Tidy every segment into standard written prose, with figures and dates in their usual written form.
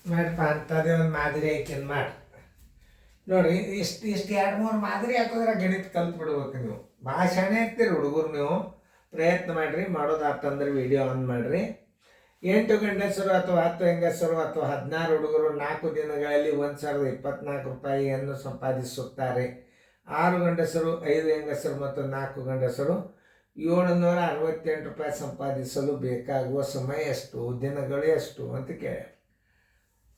ಮಾಡಿಪ್ಪ ಅಂಥದ್ದೇ ಒಂದು ಮಾದರಿ ಹಾಕಿಂದು ಮಾಡಿ ನೋಡಿರಿ. ಇಷ್ಟು 2-3 ಮಾದರಿ ಹಾಕಿದ್ರೆ ಗಣಿತ ಕಲ್ತು ಬಿಡ್ಬೇಕು ನೀವು. ಭಾಳ ಶಾಣೆ ಇರ್ತೀರಿ ಹುಡುಗರು ನೀವು. ಪ್ರಯತ್ನ ಮಾಡಿರಿ. ಮಾಡೋದಾತಂದ್ರೆ ವಿಡಿಯೋ ಆನ್ ಮಾಡಿರಿ. 8 ಗಂಡಸರು ಅಥವಾ 10 ಹೆಂಗಸರು ಅಥವಾ 16 ಹುಡುಗರು 4 ದಿನಗಳಲ್ಲಿ 1,024 ರೂಪಾಯಿಯನ್ನು ಸಂಪಾದಿಸುತ್ತಾರೆ. 6 ಗಂಡಸರು 5 ಹೆಂಗಸರು ಮತ್ತು 4 ಗಂಡಸರು 768 ರೂಪಾಯಿ ಸಂಪಾದಿಸಲು ಬೇಕಾಗುವ ಸಮಯ ಎಷ್ಟು, ದಿನಗಳು ಎಷ್ಟು ಅಂತ ಕೇಳಿ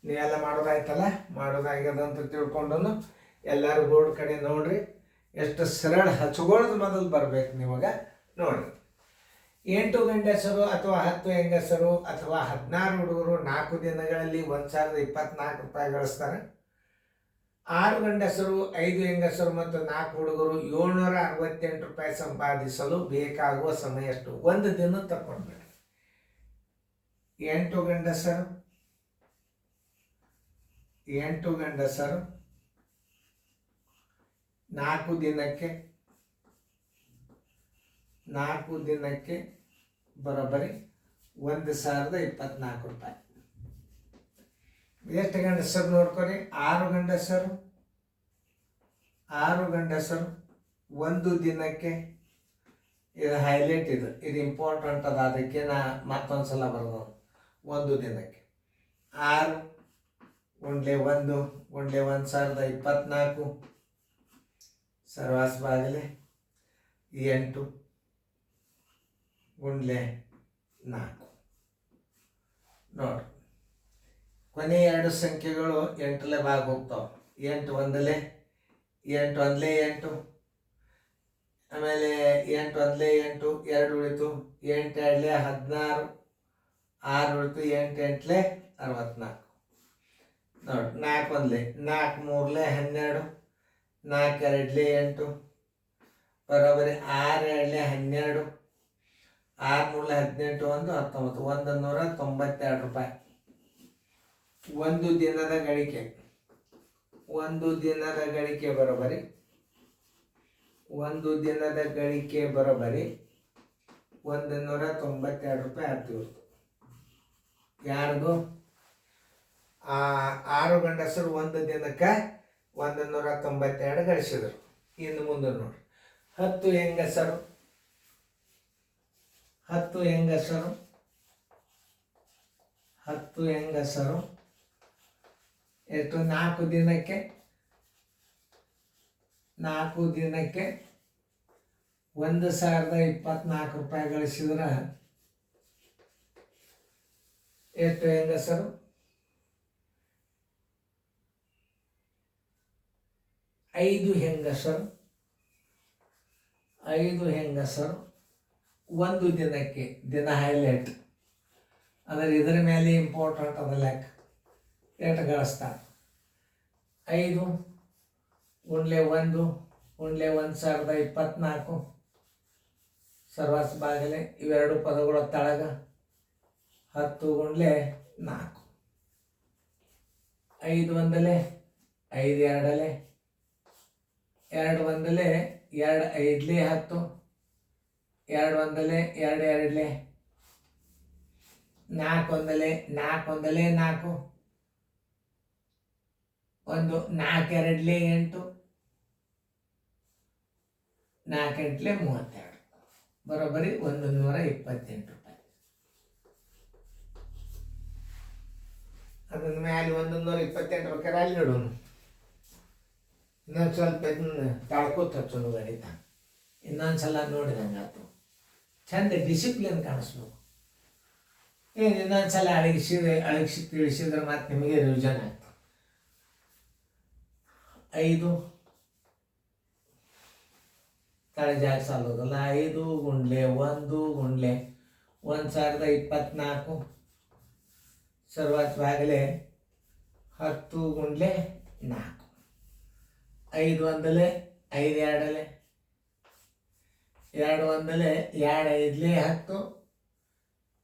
ನೀವೆಲ್ಲ ಮಾಡೋದಾಯ್ತಲ್ಲ. ಮಾಡೋದಾಗ್ಯದ ಅಂತ ತಿಳ್ಕೊಂಡು ಎಲ್ಲರೂ ಬೋರ್ಡ್ ಕಡೆ ನೋಡ್ರಿ. ಎಷ್ಟು ಸರಳ ಹಚ್ಕೊಳ್ಳೋದು ಮೊದಲು ಬರ್ಬೇಕು ನಿಮಗೆ. ನೋಡ್ರಿ, 8 ಗಂಡಸರು ಅಥವಾ 10 ಹೆಂಗಸರು ಅಥವಾ 16 ಹುಡುಗರು 4 ದಿನಗಳಲ್ಲಿ 1,024 ರೂಪಾಯಿ ಗಳಿಸ್ತಾರೆ. 6 ಗಂಡಸರು 5 ಹೆಂಗಸರು ಮತ್ತು 4 ಹುಡುಗರು 768 ರೂಪಾಯಿ ಸಂಪಾದಿಸಲು ಬೇಕಾಗುವ ಸಮಯ ಎಷ್ಟು. ಒಂದು ದಿನ ತಗೊಂಡ್ಬಿಡ್ರಿ. 8 ಗಂಡಸರು 4 ದಿನಕ್ಕೆ ಬರೋಬ್ಬರಿ 1,024 ರೂಪಾಯಿ. ಎಷ್ಟು ಗಂಡಸರು ನೋಡ್ಕೊರಿ. 6 ಗಂಡಸರು ಒಂದು ದಿನಕ್ಕೆ, ಇದು ಹೈಲೈಟ್, ಇದು ಇಂಪಾರ್ಟೆಂಟ್ ಅದ. ಅದಕ್ಕೆ ನಾ ಮತ್ತೊಂದು ಸಲ ಬರ್ಬೋದು. ಒಂದು ದಿನಕ್ಕೆ 6 ಗುಂಡ್ಲೆ 1 ಗುಂಡ್ಲೆ 1,024 ಸರ್ವಾಸ್ ಬಾಗಿಲೆ 8 ಗುಂಡ್ಲೆ 4. ನೋಡ್ರಿ, ಕೊನೆ 2 ಸಂಖ್ಯೆಗಳು 8ಲೆ ಭಾಗ ಹೋಗ್ತಾವೆ. 8 ಒಂದಲೇ 8, ಆಮೇಲೆ 8 ಒಂದಲೇ 8, 2 ಉಳಿತು. 8 ಎರಡಲೇ 16, 6 ಉಳಿತು. 8 ಎಂಟ್ಲೆ 64. ನೋಡಿ, 4 ಒಂದಲೇ 4, 3ಲೇ 12, 4 ಎರಡಲೇ 8 ಬರೋಬ್ಬರಿ 6 ಎರಡಲೇ 12, 6 3ಲೇ 18, 1,192 ರೂಪಾಯಿ. ಒಂದು ದಿನದ ಗಳಿಕೆ ಬರೋಬ್ಬರಿ 192 ರೂಪಾಯಿ ಆಗ್ತಿತ್ತು. ಯಾರ್ದು? 6 ಗಂಡಸರು ಒಂದು ದಿನಕ್ಕೆ 192 ಗಳಿಸಿದರು. ಇನ್ನು ಮುಂದೆ ನೋಡಿ, 10 ಹೆಂಗಸರು ಎಷ್ಟು? 4 ದಿನಕ್ಕೆ 1,024 ರೂಪಾಯಿ ಗಳಿಸಿದ್ರೆ ಎಷ್ಟು ಹೆಂಗಸರು? 5 ಹೆಂಗಸರು ಒಂದು ದಿನಕ್ಕೆ, ದಿನ ಹೈಲೈಟ್ ಅಂದರೆ ಇದರ ಮೇಲೆ ಇಂಪಾರ್ಟೆಂಟ್ ಅದ ಲೆಕ್ಕ. ಎಷ್ಟು ಗಳಿಸ್ತಾರೆ? 5 ಗುಂಡ್ಲೆ 1 ಗುಂಡ್ಲೆ 1,024 ಸರ್ವಾಸ್ ಬಾಗಿಲೆ ಇವೆರಡು ಪದಗಳ ತಳಗ 10 ಗುಂಡ್ಲೆ 4. 5 ಒಂದಲೇ 5 ಎರಡಲೇ 2 ಒಂದಲೇ 2 ಐದಲೇ 10, 2 ಒಂದಲೇ 2 ಎರಡಲೇ 4 ಒಂದಲೇ 4, 1 4 ಎರಡಲೇ 8, 4 ಎಂಟ್ಲೆ 32 ಬರೋಬ್ಬರಿ 128 ರೂಪಾಯಿ. ಅದನ್ನ ಮೇಲೆ 128 ಬೇಕಾದ್ರೆ ಅಲ್ಲಿ ನೋಡೋಣ. ಇನ್ನೊಂದು ಸ್ವಲ್ಪ ಇದನ್ನ ತಾಳ್ಕೋತ ಹಚ್ಚೋದು ಗಣಿತ. ಇನ್ನೊಂದ್ಸಲ ನೋಡಿದಂಗೆ ಆಯ್ತು. ಚಂದ ಡಿಸಿಪ್ಲಿನ್ ಕಾಣಿಸ್ಬೇಕು. ಏನು ಇನ್ನೊಂದ್ಸಲ ಅಳಗಿಸಿ ತಿಳಿಸಿದ್ರೆ ಮತ್ತೆ ನಿಮಗೆ ರಿವಿಷನ್ ಆಯ್ತು. 5 ತಳೆ ಜಾಗ ಸಾಲೋದಲ್ಲ. 5 ಗುಂಡ್ಲೆ 1 ಗುಂಡ್ಲೆ 1,024 ಸರ್ವಾತ್ ಬಾಗಿಲೆ 10 ಗುಂಡ್ಲೆ 4. 5 ಒಂದಲೇ 5 ಎರಡಲೇ 2 ಒಂದಲೇ 2 ಐದಲೇ 10,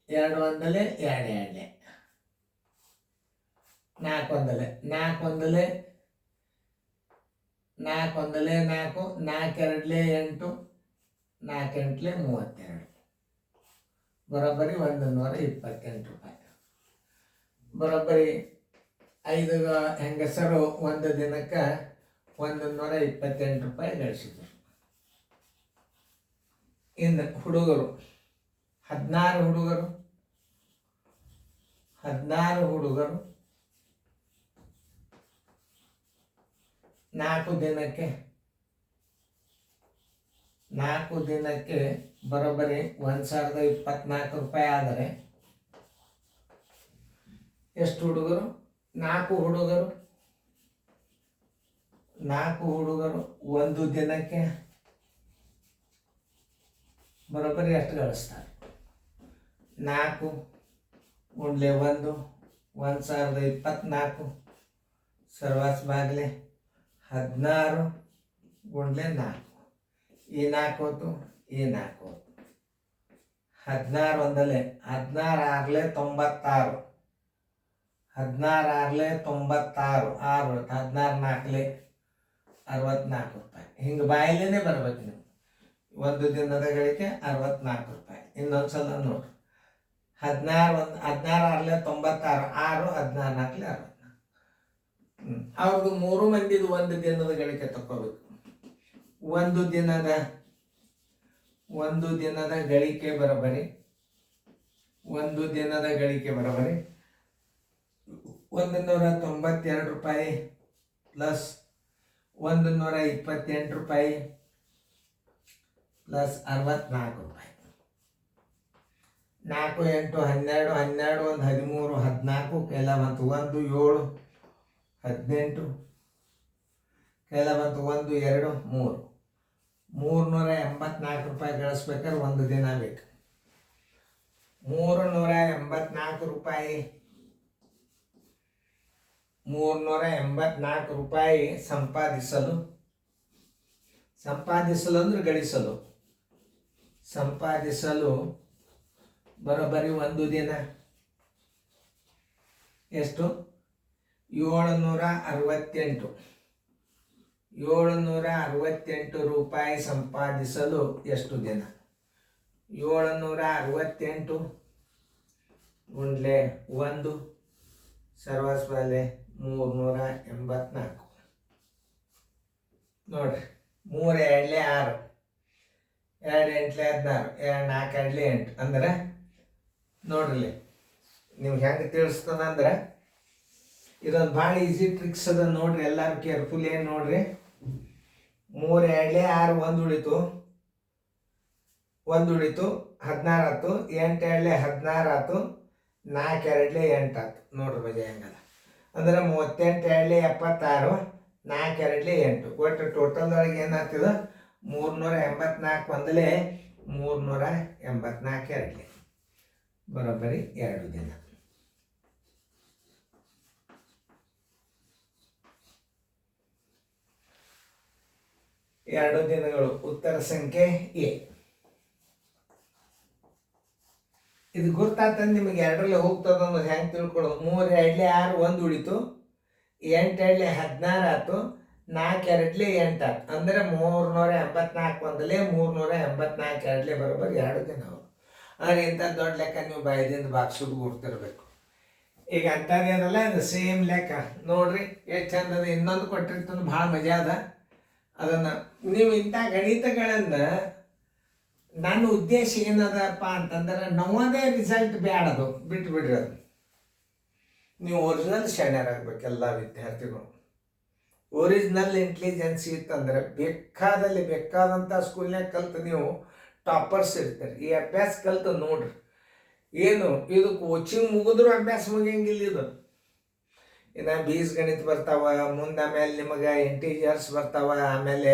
2 ಒಂದಲೇ 2 ಎರಡಲೇ 4 ಒಂದಲೇ 4, 4 ಎರಡಲೇ 8, 4 ಎಂಟ್ಲೆ 32 ಬರೋಬ್ಬರಿ 128 ರೂಪಾಯಿ. ಬರೋಬ್ಬರಿ 5 ಹೆಂಗಸರು ಒಂದು ದಿನಕ್ಕೆ 128 ರೂಪಾಯಿ ಗಳಿಸಿದರು. ಇನ್ನು ಹುಡುಗರು 16 ಹುಡುಗರು 4 ದಿನಕ್ಕೆ ಬರೋಬ್ಬರಿ 1024 ರೂಪಾಯಿ. ಆದರೆ ಎಷ್ಟು ಹುಡುಗರು? 4 ಹುಡುಗರು ಒಂದು ದಿನಕ್ಕೆ ಬರೋಬ್ಬರಿ ಎಷ್ಟು ಗಳಿಸ್ತಾರೆ? 4 × 1 1024 ಸರ್ವಾಸ್ ಬಾಗಿಲೆ 16 × 4 ಈ 4 ಹೊತ್ತು ಈ 4 ಹೊತ್ತು 16 ಒಂದಲೇ 16 6 96 16 6 96 6 16 4 64 ರೂಪಾಯಿ. ಹಿಂಗೆ ಬಾಯಿಲೇನೆ ಬರ್ಬೇಕು ನೀವು. ಒಂದು ದಿನದ ಗಳಿಕೆ 64 ರೂಪಾಯಿ. ಇನ್ನೊಂದ್ಸಲ ನೋಡ್ರಿ, 16 6 96 6 16 4 64. ಅವ್ರದ್ದು 3 ಮಂದಿದು ಒಂದು ದಿನದ ಗಳಿಕೆ ತಗೋಬೇಕು. ಒಂದು ದಿನದ ಗಳಿಕೆ ಬರೋಬರಿ 192 ರೂಪಾಯಿ ಪ್ಲಸ್ 128 ರೂಪಾಯಿ ಪ್ಲಸ್ 64 ರೂಪಾಯಿ. 4 8 12 12 1 13 14 ಕೆಲ ಬಂತು 1 7 18 ಕೆಲ ಬಂತು 1 2 3 384 ರೂಪಾಯಿ ಗಳಿಸ್ಬೇಕಾದ್ರೆ ಒಂದು ದಿನ ಬೇಕು. 384 ರೂಪಾಯಿ ಸಂಪಾದಿಸಲು ಅಂದ್ರೆ ಸಂಪಾದಿಸಲು ಬರೋಬ್ಬರಿ ಒಂದು ದಿನ ಎಷ್ಟು? 768 ರೂಪಾಯಿ ಸಂಪಾದಿಸಲು ಎಷ್ಟು ದಿನ? 768 × 1 ಸರ್ವಸ್ ಮೇಲೆ 384 ನೋಡ್ರಿ. 3 2 6 2 8 16 2 4 2 8 ಅಂದ್ರೆ ನೋಡ್ರಿ ನಿಮ್ಗೆ ಹೆಂಗೆ ತಿಳಿಸ್ತದಂದ್ರೆ ಇದೊಂದು ಭಾಳ ಈಸಿ ಟ್ರಿಕ್ಸ್ ಅದ ನೋಡ್ರಿ. ಎಲ್ಲರೂ ಕೇರ್ಫುಲ್ ಏನು ನೋಡ್ರಿ. 3 2 6 1 ಉಳಿತು 16 ಆಯ್ತು. 8 2 16 ಆಯ್ತು. 4 2 8 ಆಯ್ತು. ನೋಡ್ರಿ ಮಜಾ ಹೆಂಗದ ಅಂದ್ರೆ 38 2 76 4 2 8 ಒಟ್ಟು ಟೋಟಲ್ದೊಳಗೆ ಏನಾಗ್ತದೆ? 384 ಒಂದಲೇ 384 2 ಬರೋಬ್ಬರಿ 2 ದಿನ. ಎರಡು ದಿನಗಳು. ಉತ್ತರ ಸಂಖ್ಯೆ ಎ. ಇದು ಗುರ್ತಾತಂದು ನಿಮಗೆ ಎರಡರಲ್ಲಿ ಹೋಗ್ತದ ಅನ್ನೋದು ಹೆಂಗೆ ತಿಳ್ಕೊಳ್ಳೋದು? 3 2 6 1 ಉಳಿತು. 8 2 16 ಆಯ್ತು. 4 2 8 ಆಯ್ತು. ಅಂದರೆ 384 ಒಂದಲೇ 384 2 ಬರೋಬ್ಬರಿ 2 ದಿನ. ಅಂದ್ರೆ ಇಂಥ ದೊಡ್ಡ ಲೆಕ್ಕ ನೀವು ಬಾಯದಿಂದ ಬಾಕ್ಸುದು ಗುರ್ತಿರ್ಬೇಕು. ಈಗ ಅಂಥದ್ದೇನಲ್ಲ, ಇದು ಸೇಮ್ ಲೆಕ್ಕ ನೋಡ್ರಿ ಎಷ್ಟು ಚಂದದ. ಇನ್ನೊಂದು ಕೊಟ್ಟಿರ್ತಂದು ಭಾಳ ಮಜಾ ಅದ. ಅದನ್ನು ನೀವು ಇಂಥ ಗಣಿತಗಳನ್ನು, ನನ್ನ ಉದ್ದೇಶ ಏನದಪ್ಪ ಅಂತಂದ್ರೆ ನಮ್ಮದೇ ರಿಸಲ್ಟ್ ಬ್ಯಾಡದು, ಬಿಟ್ಬಿಡ್ರಿ. ಅದು ನೀವು ಒರಿಜಿನಲ್ ಶಾಣ್ಯರಾಗಬೇಕು. ಎಲ್ಲ ವಿದ್ಯಾರ್ಥಿಗಳು ಒರಿಜಿನಲ್ ಇಂಟೆಲಿಜೆನ್ಸ್ ಇತ್ತಂದ್ರೆ ಬೇಕಾದಂಥ ಸ್ಕೂಲ್ನಾಗ ಕಲ್ತು ನೀವು ಟಾಪರ್ಸ್ ಇರ್ತಾರೆ. ಈ ಅಭ್ಯಾಸ ಕಲ್ತು ನೋಡ್ರಿ. ಏನು ಇದು ಕೋಚಿಂಗ್ ಮುಗಿದ್ರು ಅಭ್ಯಾಸ ಮುಗಿಯಂಗಿಲ್ಲ. ಇದು ಇನ್ನು ಬೀಜಗಣಿತ ಬರ್ತಾವ, ಮುಂದೆ ಆಮೇಲೆ ನಿಮಗೆ ಇಂಟೀಜರ್ಸ್ ಬರ್ತಾವ, ಆಮೇಲೆ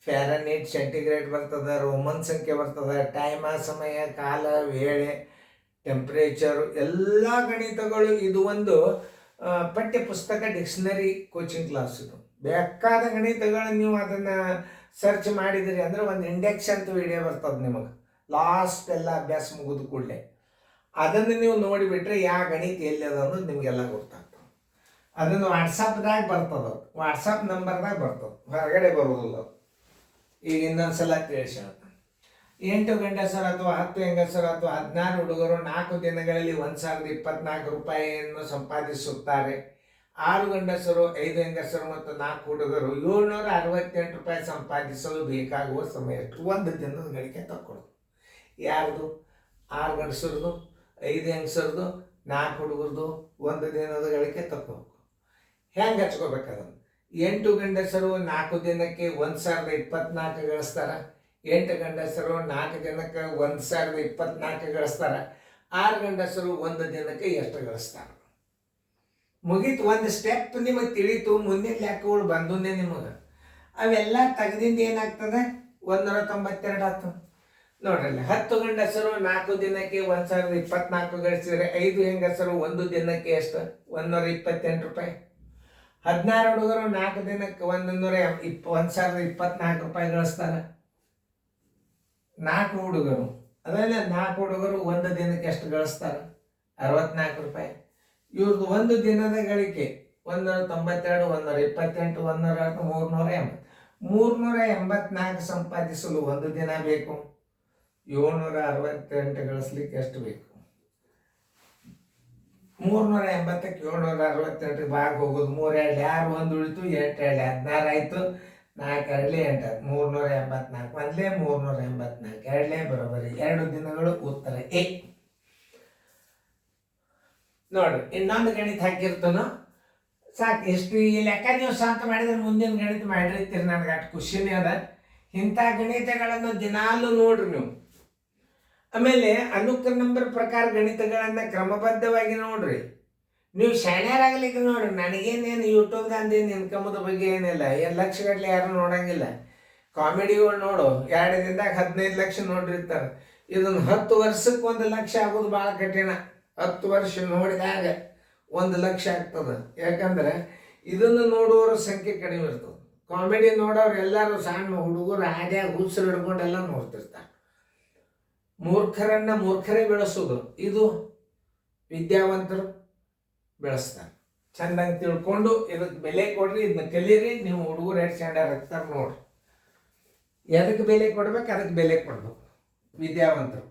ಫ್ಯಾರನೀಟ್ ಸೆಂಟಿಗ್ರೇಡ್ ಬರ್ತದೆ, ರೋಮನ್ ಸಂಖ್ಯೆ ಬರ್ತದೆ, ಟೈಮ ಸಮಯ ಕಾಲ ವೇಳೆ ಟೆಂಪ್ರೇಚರು ಎಲ್ಲ ಗಣಿತಗಳು. ಇದು ಒಂದು ಪಠ್ಯ ಪುಸ್ತಕ ಡಿಕ್ಷನರಿ ಕೋಚಿಂಗ್ ಕ್ಲಾಸ್. ಇದು ಬೇಕಾದ ಗಣಿತಗಳು ನೀವು ಅದನ್ನು ಸರ್ಚ್ ಮಾಡಿದಿರಿ ಅಂದರೆ ಒಂದು ಇಂಡೆಕ್ಸ್ ಅಂತ ವಿಡಿಯೋ ಬರ್ತದೆ ನಿಮಗೆ ಲಾಸ್ಟ್ ಎಲ್ಲ ಅಭ್ಯಾಸ ಮುಗಿದ ಕೂಡಲೇ. ಅದನ್ನು ನೀವು ನೋಡಿಬಿಟ್ರೆ ಯಾವ ಗಣಿತ ಎಲ್ಲಿ ಅದ ಅನ್ನೋದು ನಿಮಗೆಲ್ಲ ಗೊತ್ತಾಗ್ತದೆ. ಅದನ್ನು ವಾಟ್ಸಪ್ದಾಗ ಬರ್ತದೆ, ವಾಟ್ಸಪ್ ನಂಬರ್ದಾಗ ಬರ್ತದೆ, ಹೊರಗಡೆ ಬರೋದಿಲ್ಲ. ಈಗ ಇನ್ನೊಂದು ಸಲ ತಿಳಿಸ. 8 ಗಂಡಸರು ಅಥವಾ 10 ಹೆಂಗಸರು ಅಥವಾ 16 ಹುಡುಗರು 4 ದಿನಗಳಲ್ಲಿ 1024 ರೂಪಾಯಿಯನ್ನು ಸಂಪಾದಿಸುತ್ತಾರೆ. 6 ಗಂಡಸರು 5 ಹೆಂಗಸರು ಮತ್ತು 4 ಹುಡುಗರು 768 ರೂಪಾಯಿ ಸಂಪಾದಿಸಲು ಬೇಕಾಗುವ ಸಮಯ ಒಂದು ದಿನದ ಗಳಿಕೆ ತಕ್ಕೊಳ್ಳೋದು. ಯಾರ್ದು? 6 ಗಂಡಸರದು, 5 ಹೆಂಗಸರದು, 4 ಹುಡುಗರದು ಒಂದು ದಿನದ ಗಳಿಕೆ ತಕ್ಕೋಬೇಕು. ಹೆಂಗೆ ಹಚ್ಕೋಬೇಕು ಅದನ್ನು? 8 ಗಂಡಸರು 4 ದಿನಕ್ಕೆ 1024 ಗಳಿಸ್ತಾರ. 8 ಗಂಡಸರು 4 ದಿನಕ್ಕೆ 1024 ಗಳಿಸ್ತಾರ. 6 ಗಂಡಸರು ಒಂದು ದಿನಕ್ಕೆ ಎಷ್ಟು ಗಳಿಸ್ತಾರ? ಮುಗೀತು. ಒಂದು ಸ್ಟೆಪ್ ನಿಮಗೆ ತಿಳಿತು, ಮುಂದಿನ ಲೆಕ್ಕಗಳು ಬಂದುನೇ ನಿಮಗೆ. ಅವೆಲ್ಲ ತೆಗೆದಿಂದ ಏನಾಗ್ತದೆ? 192 ಆಗ್ತದೆ ನೋಡ್ರಲ್ಲ. 10 ಗಂಡಸರು 4 ದಿನಕ್ಕೆ 1024 ಗಳಿಸಿದ್ರೆ 5 ಹೆಂಗಸರು ಒಂದು ದಿನಕ್ಕೆ ಎಷ್ಟು? 128 ರೂಪಾಯಿ. 16 ಹುಡುಗರು 4 ದಿನಕ್ಕೆ 1024 ರೂಪಾಯಿ ಗಳಿಸ್ತಾರೆ. 4 ಹುಡುಗರು ಅದಲ್ಲ, 4 ಹುಡುಗರು ಒಂದು ದಿನಕ್ಕೆ ಎಷ್ಟು ಗಳಿಸ್ತಾರೆ? 64 ರೂಪಾಯಿ. ಇವ್ರದ್ದು ಒಂದು ದಿನದ ಗಳಿಕೆ 192, 128, 130, 384 ಸಂಪಾದಿಸಲು ಒಂದು ದಿನ ಬೇಕು. 768 ಗಳಿಸ್ಲಿಕ್ಕೆ ಎಷ್ಟು ಬೇಕು? 380ಕ್ಕೆ 768 ಭಾಗ ಹೋಗೋದು. 3 2 6 1 ಉಳಿತು, 8 2 16 ಆಯಿತು. 4 2 8 384. ಒಂದಲೇ 384, ಎರಡಲೇ ಬರೋಬರಿ 2 ದಿನಗಳು. ಉತ್ತರ ಎ. ನೋಡ್ರಿ, ಇನ್ನೊಂದು ಗಣಿತ ಹಾಕಿರ್ತಾನೋ ಸಾಕು. ಎಷ್ಟು ಈ ಲೆಕ್ಕ ನೀವು ಸಾಕು ಮಾಡಿದ್ರೆ ಮುಂದಿನ ಗಣಿತ ಮಾಡಿರ್ತೀರಿ. ನನಗೆ ಅಷ್ಟು ಖುಷಿನೇ ಅದ. ಇಂಥ ಗಣಿತಗಳನ್ನು ದಿನಾಲು ನೋಡ್ರಿ ನೀವು. ಆಮೇಲೆ ಅನುಕ್ರಮ ನಂಬರ್ ಪ್ರಕಾರ ಗಣಿತಗಳನ್ನು ಕ್ರಮಬದ್ಧವಾಗಿ ನೋಡ್ರಿ. ನೀವು ಶಾಣ್ಯರಾಗ್ಲಿಕ್ಕೆ ನೋಡ್ರಿ. ನನಗೇನೇನು ಯೂಟ್ಯೂಬ್ದಂದೇನು ಇನ್ಕಮದ ಬಗ್ಗೆ ಏನಿಲ್ಲ. 2 ಲಕ್ಷಗಟ್ಟಲೆ ಯಾರು ನೋಡಂಗಿಲ್ಲ. ಕಾಮಿಡಿಗಳು ನೋಡು, 2 ದಿನದಾಗ 15 ಲಕ್ಷ ನೋಡಿರ್ತಾರೆ. ಇದನ್ನು 10 ವರ್ಷಕ್ಕೆ 1 ಲಕ್ಷ ಆಗೋದು ಭಾಳ ಕಠಿಣ. 10 ವರ್ಷ ನೋಡಿದಾಗ 1 ಲಕ್ಷ ಆಗ್ತದೆ. ಯಾಕಂದ್ರೆ ಇದನ್ನು ನೋಡುವವರ ಸಂಖ್ಯೆ ಕಡಿಮೆ ಇರ್ತದೆ. ಕಾಮಿಡಿ ನೋಡೋರು ಎಲ್ಲರೂ ಸಣ್ಣ ಹುಡುಗರು ಹಾದ್ಯಾಗ ಹುಚ್ಚರು ಹಿಡ್ಕೊಂಡೆಲ್ಲ ನೋಡ್ತಿರ್ತಾರೆ. ಮೂರ್ಖರನ್ನ ಮೂರ್ಖರೇ ಬೆಳೆಸೋದು, ಇದು ವಿದ್ಯಾವಂತರು ಬೆಳೆಸ್ತಾರೆ. ಚೆಂದಂಗೆ ತಿಳ್ಕೊಂಡು ಇದಕ್ಕೆ ಬೆಲೆ ಕೊಡ್ರಿ, ಇದನ್ನ ಕಲೀರಿ. ನೀವು ಹುಡುಗರು ಎಷ್ಟು ಚೆಂದ ಇರ್ತಾರೆ ನೋಡ್ರಿ. ಎದಕ್ಕೆ ಬೆಲೆ ಕೊಡ್ಬೇಕು? ಅದಕ್ಕೆ ಬೆಲೆ ಕೊಡ್ಬೇಕು ವಿದ್ಯಾವಂತರು.